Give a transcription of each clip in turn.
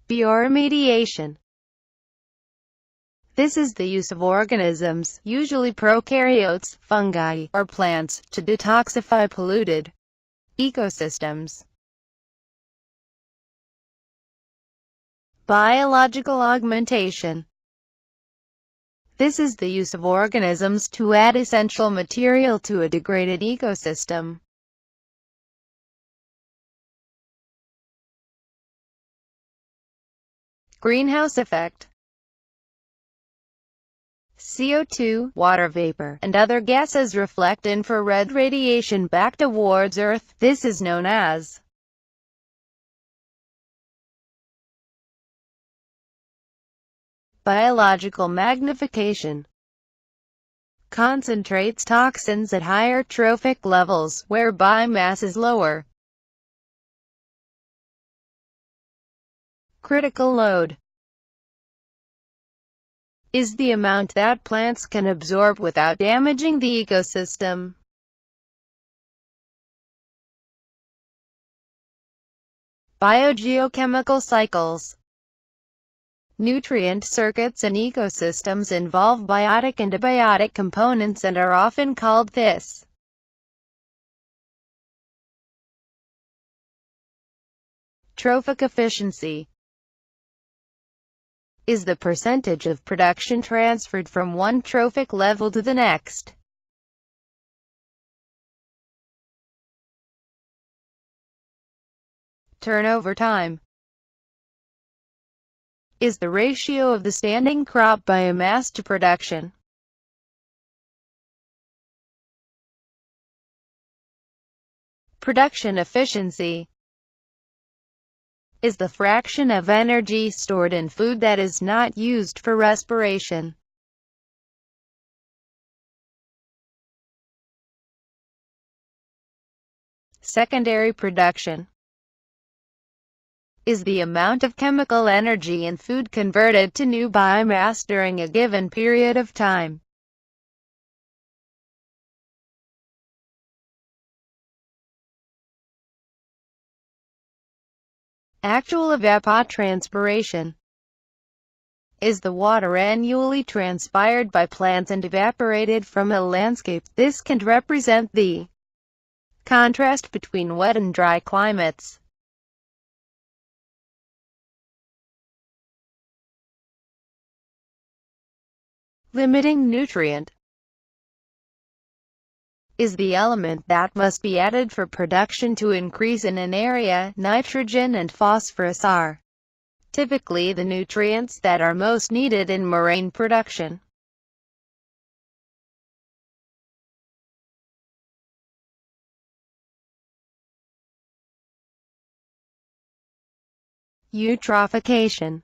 Bioremediation. This is the use of organisms, usually prokaryotes, fungi, or plants, to detoxify polluted ecosystems. Biological augmentation. This is the use of organisms to add essential material to a degraded ecosystem. Greenhouse effect. CO2, water vapor, and other gases reflect infrared radiation back towards Earth. This is known as biological magnification. Concentrates toxins at higher trophic levels, where biomass is lower. Critical load is the amount that plants can absorb without damaging the ecosystem. Biogeochemical cycles. Nutrient circuits in ecosystems involve biotic and abiotic components and are often called this. Trophic efficiency is the percentage of production transferred from one trophic level to the next. Turnover time is the ratio of the standing crop biomass to production. Production efficiency is the fraction of energy stored in food that is not used for respiration. Secondary production is the amount of chemical energy in food converted to new biomass during a given period of time. Actual evapotranspiration is the water annually transpired by plants and evaporated from a landscape. This can represent the contrast between wet and dry climates. Limiting nutrient is the element that must be added for production to increase in an area. Nitrogen and phosphorus are typically the nutrients that are most needed in moraine production. Eutrophication.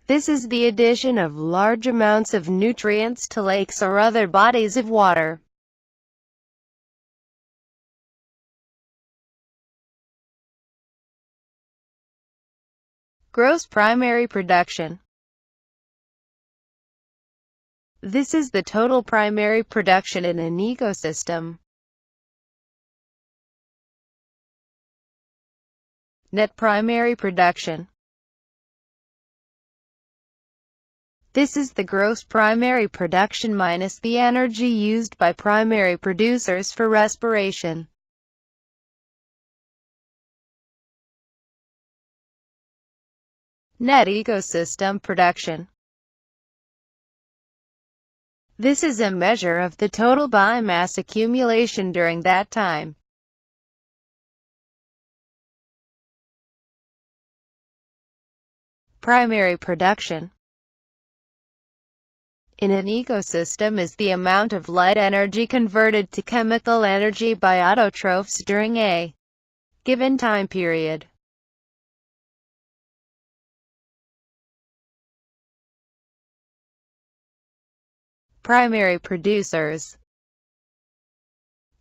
This is the addition of large amounts of nutrients to lakes or other bodies of water. Gross primary production. This is the total primary production in an ecosystem. Net primary production. This is the gross primary production minus the energy used by primary producers for respiration. Net ecosystem production. This is a measure of the total biomass accumulation during that time. Primary production in an ecosystem is the amount of light energy converted to chemical energy by autotrophs during a given time period. Primary producers.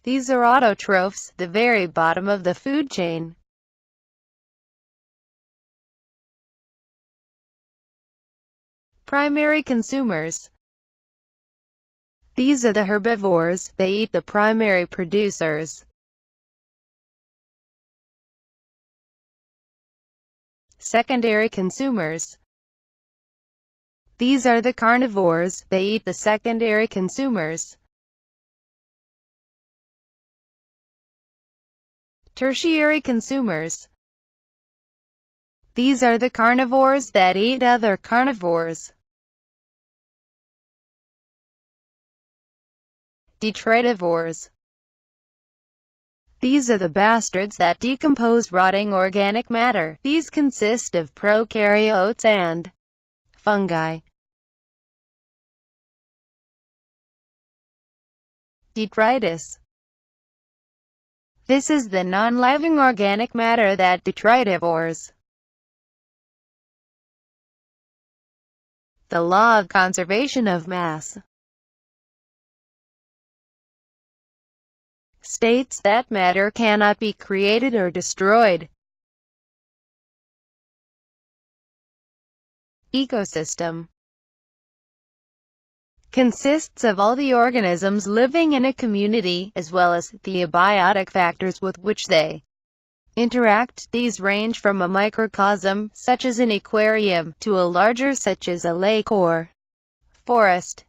These are autotrophs, the very bottom of the food chain. Primary consumers. These are the herbivores, they eat the primary producers. Secondary consumers. These are the carnivores, they eat the secondary consumers. Tertiary consumers. These are the carnivores that eat other carnivores. Detritivores. These are the bastards that decompose rotting organic matter. These consist of prokaryotes and fungi. Detritus. This is the non-living organic matter that detritivores. The law of conservation of mass states that matter cannot be created or destroyed. Ecosystem consists of all the organisms living in a community, as well as the abiotic factors with which they interact. These range from a microcosm, such as an aquarium, to a larger such as a lake or forest.